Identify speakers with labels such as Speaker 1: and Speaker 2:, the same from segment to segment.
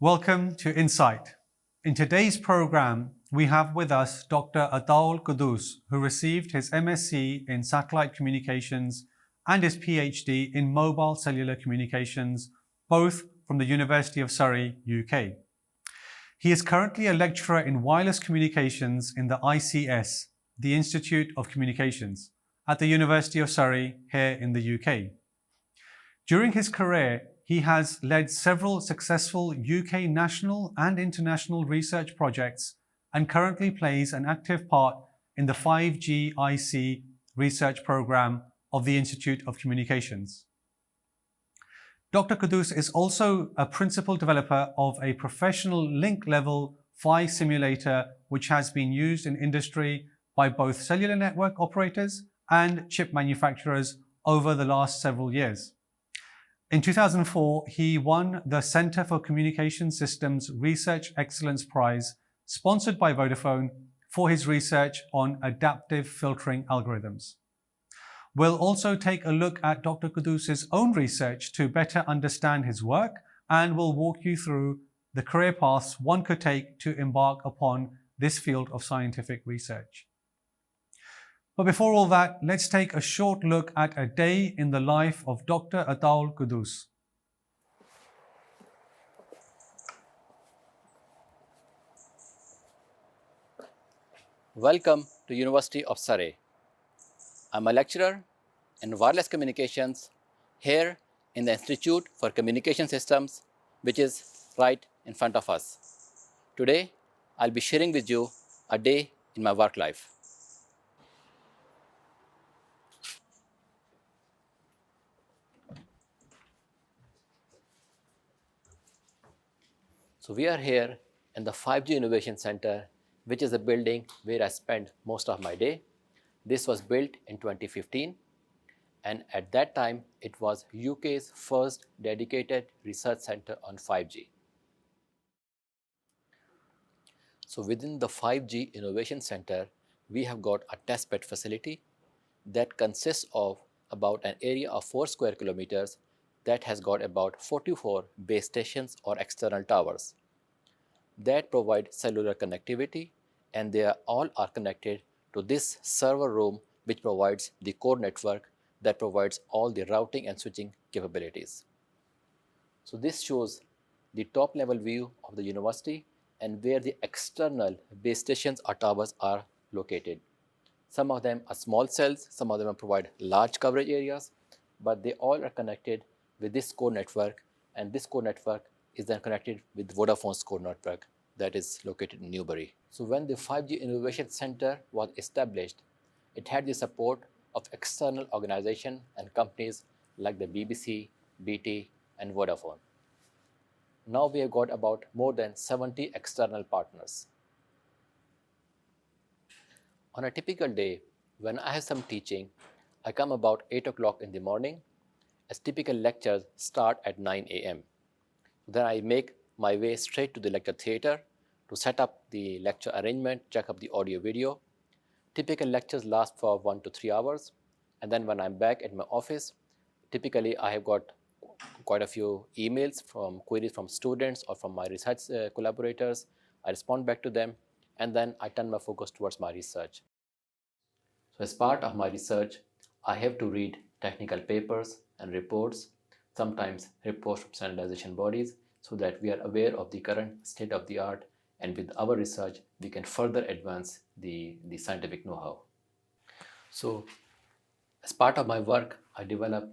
Speaker 1: Welcome to Insight. In today's program, we have with us Dr. Atta Quddus, who received his MSc in Satellite Communications and his PhD in Mobile Cellular Communications, both from the University of Surrey, UK. He is currently a lecturer in Wireless Communications in the ICS, the Institute of Communications, at the University of Surrey here in the UK. During his career, he has led several successful UK national and international research projects and currently plays an active part in the 5G IC research program of the Institute of Communications. Dr. Quddus is also a principal developer of a professional link-level PHY simulator which has been used in industry by both cellular network operators and chip manufacturers over the last several years. In 2004, he won the Centre for Communication Systems Research Excellence Prize, sponsored by Vodafone, for his research on adaptive filtering algorithms. We'll also take a look at Dr. Quddus's own research to better understand his work, and we'll walk you through the career paths one could take to embark upon this field of scientific research. But before all that, let's take a short look at a day in the life of Dr. Atta Quddus.
Speaker 2: Welcome to University of Surrey. I'm a lecturer in wireless communications here in the Institute for Communication Systems, which is right in front of us. Today, I'll be sharing with you a day in my work life. So we are here in the 5G Innovation Center, which is a building where I spend most of my day. This was built in 2015, and at that time, it was UK's first dedicated research center on 5G. So within the 5G Innovation Center, we have got a testbed facility that consists of about an area of 4 square kilometers that has got about 44 base stations or external towers that provide cellular connectivity, and they all are connected to this server room which provides the core network that provides all the routing and switching capabilities. So this shows the top level view of the university and where the external base stations or towers are located. Some of them are small cells, some of them provide large coverage areas, but they all are connected with this core network, and this core network is then connected with Vodafone's core network that is located in Newbury. So when the 5G Innovation Center was established, it had the support of external organizations and companies like the BBC, BT, and Vodafone. Now we have got about more than 70 external partners. On a typical day, when I have some teaching, I come about 8 o'clock in the morning, as typical lectures start at 9 a.m. Then I make my way straight to the lecture theater to set up the lecture arrangement, check up the audio video. Typical lectures last for 1 to 3 hours, and then when I'm back at my office, typically I have got quite a few emails from queries from students or from my research collaborators. I respond back to them, and then I turn my focus towards my research. So as part of my research, I have to read technical papers and reports, sometimes reports from standardization bodies, so that we are aware of the current state of the art, and with our research, we can further advance the scientific know-how. So as part of my work, I develop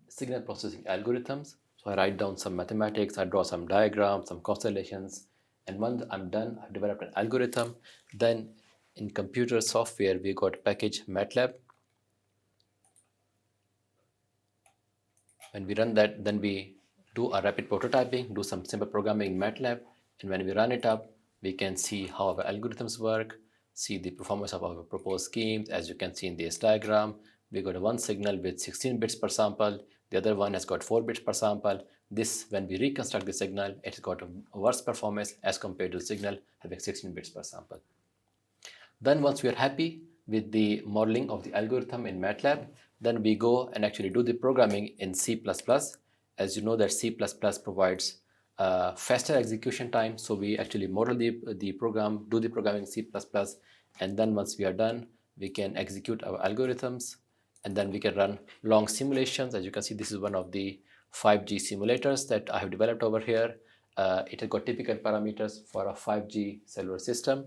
Speaker 2: signal processing algorithms. So I write down some mathematics, I draw some diagrams, some constellations, and when I'm done, I've developed an algorithm. Then in computer software, we got a package MATLAB. When we run that, then we do a rapid prototyping, do some simple programming in MATLAB, and when we run it up, we can see how our algorithms work, see the performance of our proposed schemes. As you can see in this diagram, we got one signal with 16 bits per sample, the other one has got 4 bits per sample. This, when we reconstruct the signal, it's got a worse performance as compared to the signal having 16 bits per sample. Then once we are happy with the modeling of the algorithm in MATLAB, then we go and actually do the programming in C++. As you know that C++ provides faster execution time. So we actually model the program, do the programming in C++, and then once we are done, we can execute our algorithms, and then we can run long simulations. As you can see, this is one of the 5G simulators that I have developed over here. It has got typical parameters for a 5G cellular system.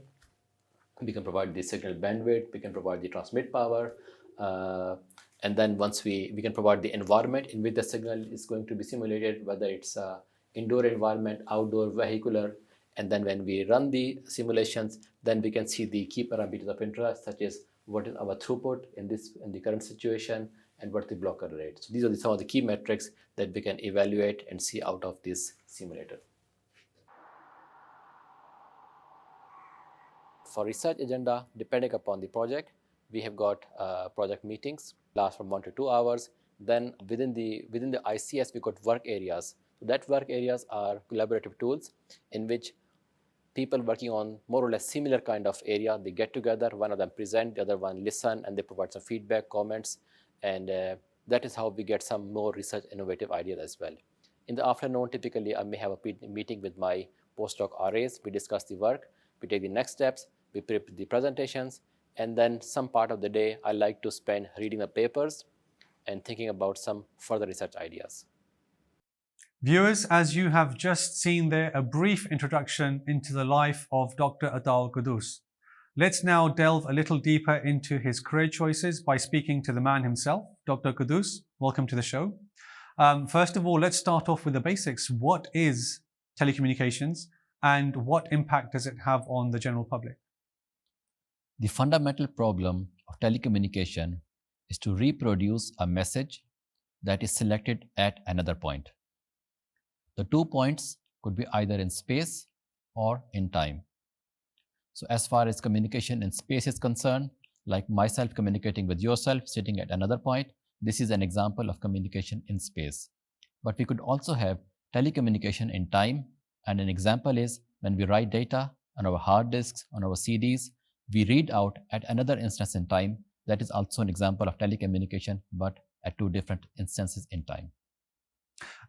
Speaker 2: We can provide the signal bandwidth, we can provide the transmit power, and then once we can provide the environment in which the signal is going to be simulated, whether it's a indoor environment, outdoor, vehicular, and then when we run the simulations, then we can see the key parameters of interest, such as what is our throughput in the current situation and what the blocker rate. So these are some of the key metrics that we can evaluate and see out of this simulator. For research agenda, depending upon the project, we have got project meetings, last from 1 to 2 hours. Then within the ICS, we got work areas. So that work areas are collaborative tools in which people working on more or less similar kind of area, they get together, one of them present, the other one listen, and they provide some feedback, comments, and that is how we get some more research innovative ideas as well. In the afternoon, typically I may have a meeting with my postdoc RAs. We discuss the work, we take the next steps, we prepare the presentations, and then some part of the day I like to spend reading the papers and thinking about some further research ideas.
Speaker 1: Viewers, as you have just seen there, a brief introduction into the life of Dr. Atta Quddus. Let's now delve a little deeper into his career choices by speaking to the man himself, Dr. Quddus. Welcome to the show. First of all, let's start off with the basics. What is telecommunications and what impact does it have on the general public?
Speaker 3: The fundamental problem of telecommunication is to reproduce a message that is selected at another point. The 2 points could be either in space or in time. So as far as communication in space is concerned, like myself communicating with yourself sitting at another point, this is an example of communication in space. But we could also have telecommunication in time, and an example is when we write data on our hard disks, on our CDs, we read out at another instance in time. That is also an example of telecommunication, but at 2 different instances in time.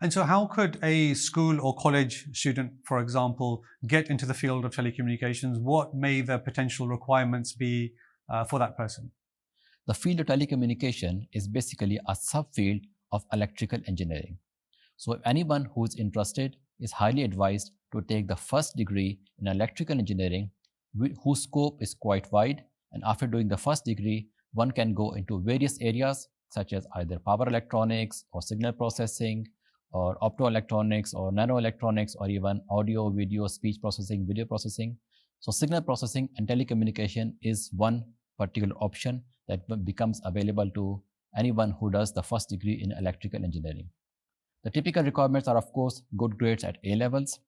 Speaker 1: And so how could a school or college student, for example, get into the field of telecommunications? What may the potential requirements be for that person?
Speaker 3: The field of telecommunication is basically a subfield of electrical engineering. So if anyone who is interested is highly advised to take the first degree in electrical engineering, whose scope is quite wide, and after doing the first degree, one can go into various areas such as either power electronics or signal processing or optoelectronics or nanoelectronics or even audio, video, speech processing, video processing. So signal processing and telecommunication is one particular option that becomes available to anyone who does the first degree in electrical engineering. The typical requirements are, of course, good grades at A levels.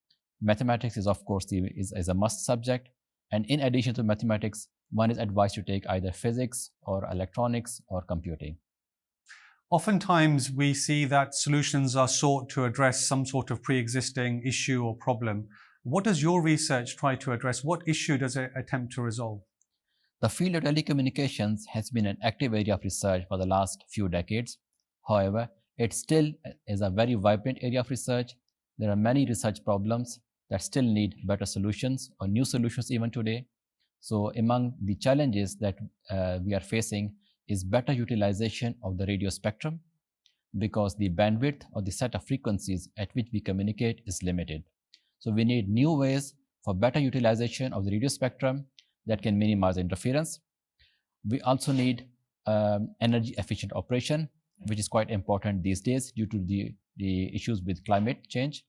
Speaker 3: Mathematics is, of course, is a must subject. And in addition to mathematics, one is advised to take either physics or electronics or computing.
Speaker 1: Oftentimes, we see that solutions are sought to address some sort of pre-existing issue or problem. What does your research try to address? What issue does it attempt to resolve?
Speaker 3: The field of telecommunications has been an active area of research for the last few decades. However, it still is a very vibrant area of research. There are many research problems that still need better solutions or new solutions even today. So among the challenges that we are facing is better utilization of the radio spectrum, because the bandwidth or the set of frequencies at which we communicate is limited. So we need new ways for better utilization of the radio spectrum that can minimize interference. We also need energy efficient operation, which is quite important these days due to the issues with climate change.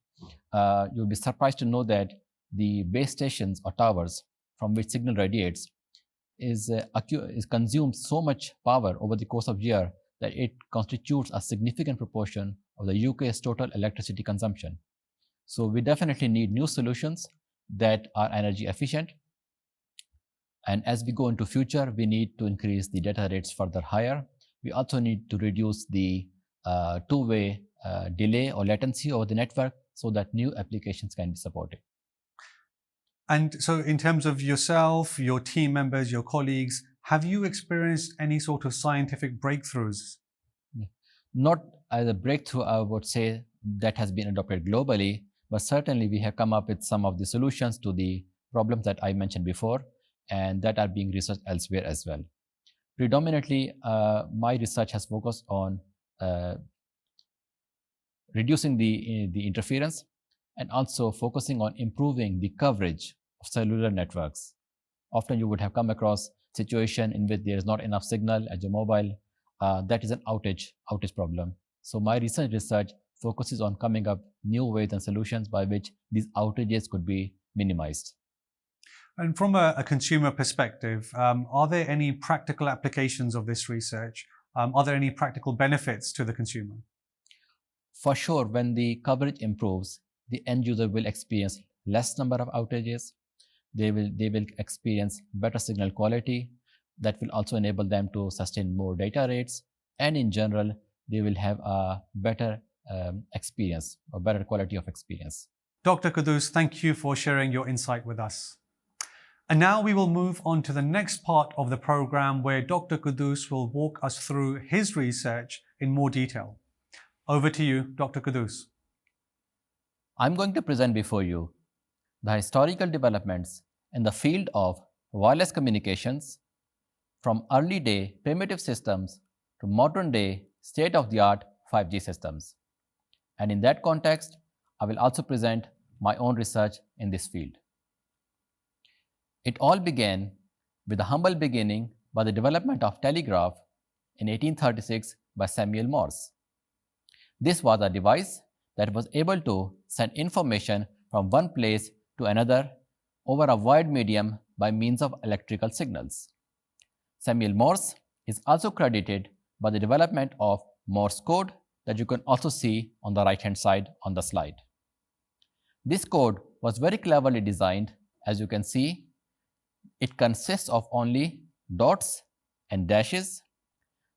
Speaker 3: You'll be surprised to know that the base stations or towers from which signal radiates is consumes so much power over the course of year that it constitutes a significant proportion of the UK's total electricity consumption. So we definitely need new solutions that are energy efficient. And as we go into future, we need to increase the data rates further higher. We also need to reduce the two-way delay or latency over the network so that new applications can be supported.
Speaker 1: And so in terms of yourself, your team members, your colleagues, have you experienced any sort of scientific breakthroughs?
Speaker 3: Not as a breakthrough, I would say, that has been adopted globally, but certainly we have come up with some of the solutions to the problems that I mentioned before, and that are being researched elsewhere as well. Predominantly, my research has focused on reducing the interference and also focusing on improving the coverage of cellular networks. Often you would have come across situation in which there is not enough signal at your mobile. That is an outage problem. So my recent research focuses on coming up new ways and solutions by which these outages could be minimized.
Speaker 1: And from a consumer perspective, are there any practical applications of this research? Are there any practical benefits to the consumer?
Speaker 3: For sure, when the coverage improves, the end user will experience less number of outages. They will experience better signal quality. That will also enable them to sustain more data rates, and in general, they will have a better experience or better quality of experience.
Speaker 1: Dr. Quddus, thank you for sharing your insight with us. And now we will move on to the next part of the program where Dr. Quddus will walk us through his research in more detail. Over to you, Dr. Quddus.
Speaker 3: I'm going to present before you the historical developments in the field of wireless communications from early day primitive systems to modern day state-of-the-art 5G systems. And in that context, I will also present my own research in this field. It all began with a humble beginning by the development of telegraph in 1836 by Samuel Morse. This was a device that was able to send information from one place to another over a wide medium by means of electrical signals. Samuel Morse is also credited by the development of Morse code that you can also see on the right-hand side on the slide. This code was very cleverly designed. As you can see, it consists of only dots and dashes.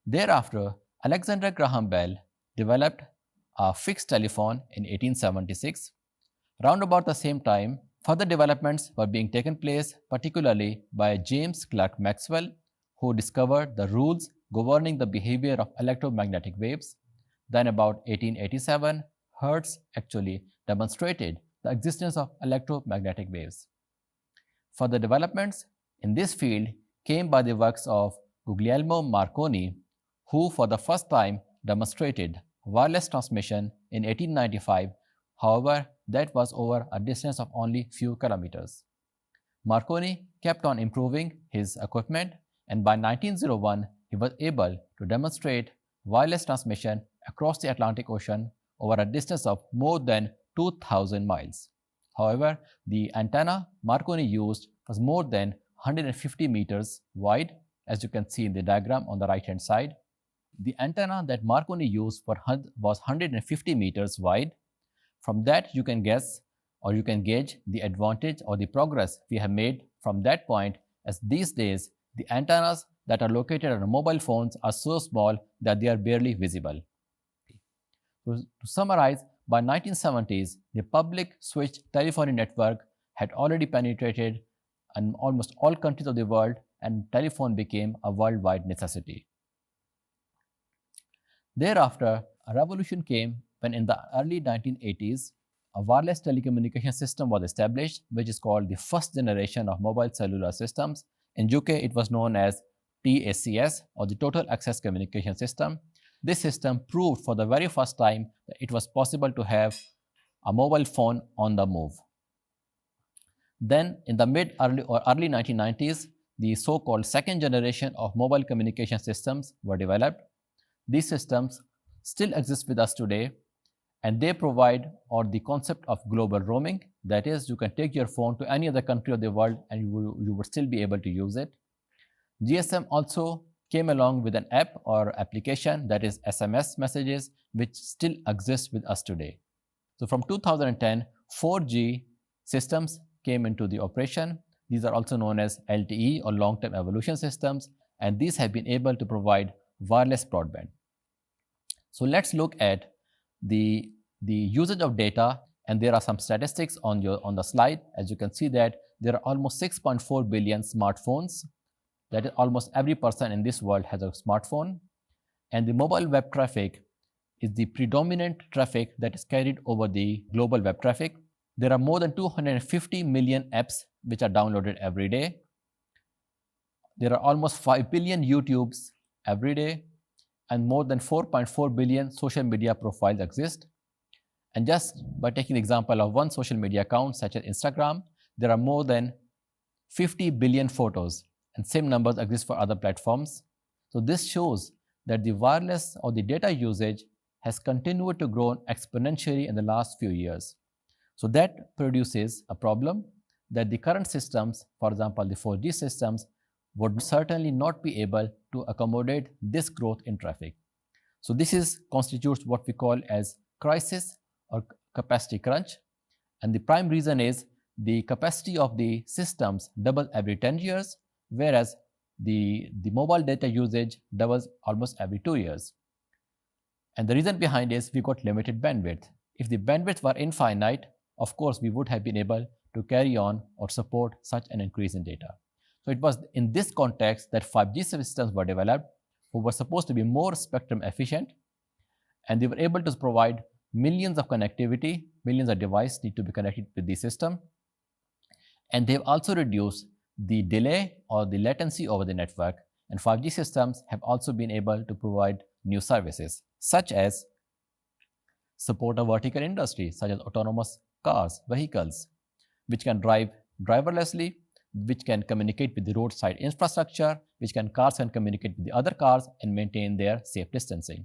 Speaker 3: Thereafter, Alexander Graham Bell developed a fixed telephone in 1876. Round about the same time, further developments were being taken place, particularly by James Clerk Maxwell, who discovered the rules governing the behavior of electromagnetic waves. Then about 1887, Hertz actually demonstrated the existence of electromagnetic waves. Further developments in this field came by the works of Guglielmo Marconi, who for the first time demonstrated wireless transmission in 1895. However, that was over a distance of only few kilometers. Marconi kept on improving his equipment, and by 1901, he was able to demonstrate wireless transmission across the Atlantic Ocean over a distance of more than 2,000 miles. However, the antenna Marconi used was more than 150 meters wide, as you can see in the diagram on the right-hand side. The antenna that Marconi used was 150 meters wide. From that, you can guess or you can gauge the advantage or the progress we have made from that point, as these days, the antennas that are located on mobile phones are so small that they are barely visible. To summarize, by 1970s, the public switched telephony network had already penetrated in almost all countries of the world, and telephone became a worldwide necessity. Thereafter, a revolution came when in the early 1980s, a wireless telecommunication system was established, which is called the first generation of mobile cellular systems. In UK, it was known as TACS, or the Total Access Communication System. This system proved for the very first time that it was possible to have a mobile phone on the move. Then in the early 1990s, the so-called second generation of mobile communication systems were developed. These systems still exist with us today, and they provide the concept of global roaming. That is, you can take your phone to any other country of the world and you would still be able to use it. GSM also came along with an app or application, that is SMS messages, which still exists with us today. So from 2010, 4G systems came into the operation. These are also known as LTE or long-term evolution systems, and these have been able to provide wireless broadband. So let's look at the usage of data, and there are some statistics on the slide. As you can see that there are almost 6.4 billion smartphones. That is, almost every person in this world has a smartphone, and the mobile web traffic is the predominant traffic that is carried over the global web traffic. There are more than 250 million apps which are downloaded every day. There are almost 5 billion YouTubes every day, and more than 4.4 billion social media profiles exist. And just by taking the example of one social media account such as Instagram, there are more than 50 billion photos, and same numbers exist for other platforms. So this shows that the wireless or the data usage has continued to grow exponentially in the last few years. So that produces a problem that the current systems, for example, the 4G systems, would certainly not be able to accommodate this growth in traffic. So this constitutes what we call as crisis or capacity crunch. And the prime reason is the capacity of the systems doubles every 10 years, whereas the mobile data usage doubles almost every 2 years. And the reason behind is we got limited bandwidth. If the bandwidth were infinite, of course, we would have been able to carry on or support such an increase in data. So it was in this context that 5G systems were developed, who were supposed to be more spectrum efficient, and they were able to provide millions of connectivity, millions of devices need to be connected with the system. And they've also reduced the delay or the latency over the network. And 5G systems have also been able to provide new services, such as support a vertical industry, such as autonomous cars, vehicles, which can drive driverlessly, which can communicate with the roadside infrastructure, cars can communicate with the other cars and maintain their safe distancing.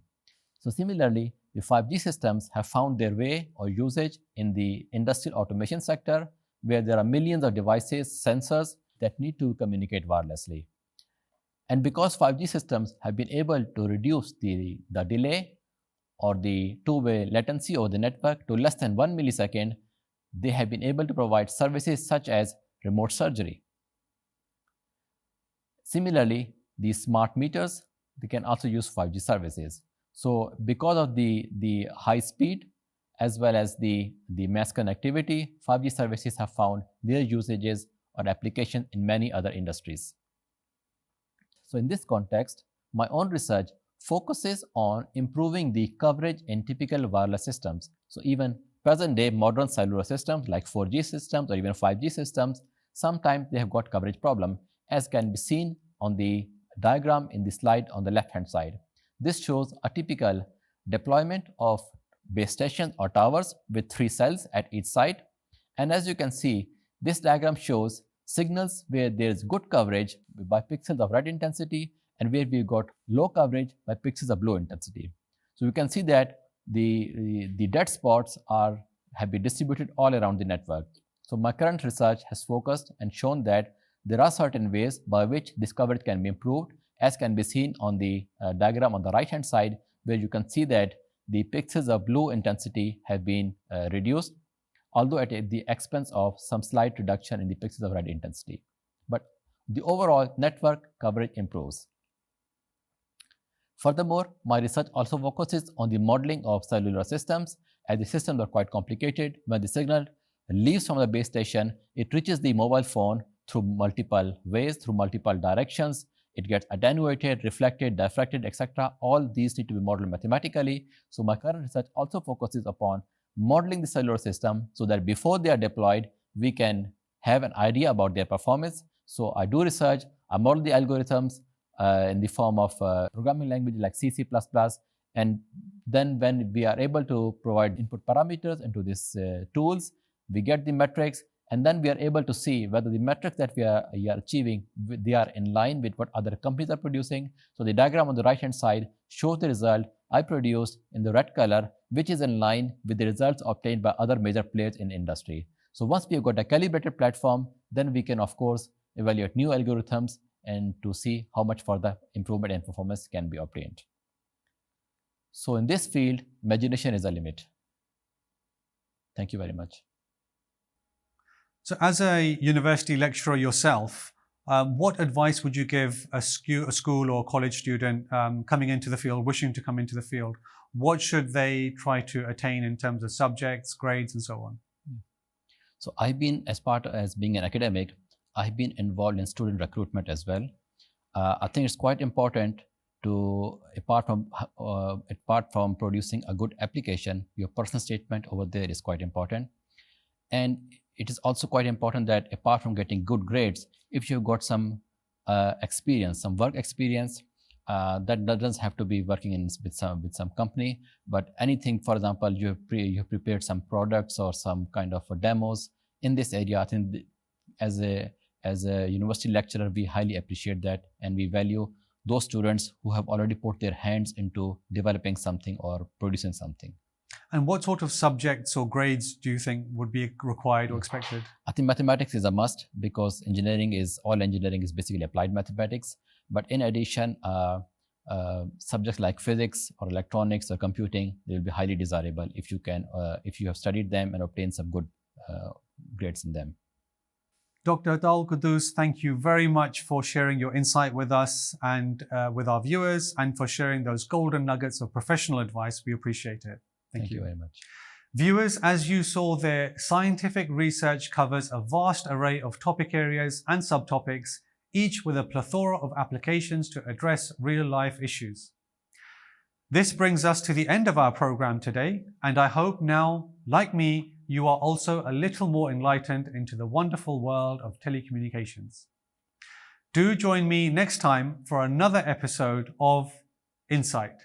Speaker 3: So similarly, the 5G systems have found their way or usage in the industrial automation sector, where there are millions of devices, sensors that need to communicate wirelessly. And because 5G systems have been able to reduce the delay or the two-way latency over the network to less than 1 millisecond, they have been able to provide services such as remote surgery. Similarly, these smart meters, they can also use 5G services. So because of the high speed as well as the mass connectivity, 5G services have found their usages or application in many other industries. So in this context, my own research focuses on improving the coverage in typical wireless systems. So even present day modern cellular systems like 4G systems or even 5G systems, sometimes they have got coverage problem, as can be seen on the diagram in the slide on the left hand side. This shows a typical deployment of base stations or towers with 3 cells at each side. And as you can see, this diagram shows signals where there is good coverage by pixels of red intensity and where we got low coverage by pixels of blue intensity. So you can see that the dead spots have been distributed all around the network. So my current research has focused and shown that there are certain ways by which this coverage can be improved, as can be seen on the diagram on the right hand side, where you can see that the pixels of blue intensity have been reduced, although at the expense of some slight reduction in the pixels of red intensity. But the overall network coverage improves. Furthermore, my research also focuses on the modeling of cellular systems, as the systems are quite complicated. When the signal leaves from the base station, it reaches the mobile phone through multiple ways, through multiple directions. It gets attenuated, reflected, diffracted, etc. All these need to be modeled mathematically. So my current research also focuses upon modeling the cellular system so that before they are deployed, we can have an idea about their performance. So I do research, I model the algorithms in the form of programming language like C, C++, and then when we are able to provide input parameters into these tools, we get the metrics, and then we are able to see whether the metrics that we are achieving, they are in line with what other companies are producing. So the diagram on the right hand side shows the result I produced in the red color, which is in line with the results obtained by other major players in industry. So once we have got a calibrated platform, then we can of course evaluate new algorithms and to see how much further improvement in performance can be obtained. So in this field, imagination is a limit. Thank you very much.
Speaker 1: So as a university lecturer yourself, what advice would you give a school or college student coming into the field, wishing to come into the field? What should they try to attain in terms of subjects, grades, and so on?
Speaker 3: So I've been, as being an academic, I've been involved in student recruitment as well. I think it's quite important to apart from producing a good application, your personal statement over there is quite important. And it is also quite important that apart from getting good grades, if you've got some experience, some work experience, that doesn't have to be working with some company, but anything, for example, you have prepared some products or some kind of demos in this area. I think as a university lecturer, we highly appreciate that, and we value those students who have already put their hands into developing something or producing something.
Speaker 1: And what sort of subjects or grades do you think would be required or expected?
Speaker 3: I think mathematics is a must, because all engineering is basically applied mathematics. But in addition, subjects like physics or electronics or computing, they will be highly desirable if you have studied them and obtained some good grades in them.
Speaker 1: Dr. Atta Quddus, thank you very much for sharing your insight with us and with our viewers, and for sharing those golden nuggets of professional advice. We appreciate it.
Speaker 3: Thank you very much.
Speaker 1: Viewers, as you saw there, scientific research covers a vast array of topic areas and subtopics, each with a plethora of applications to address real-life issues. This brings us to the end of our program today, and I hope now, like me, you are also a little more enlightened into the wonderful world of telecommunications. Do join me next time for another episode of Insight.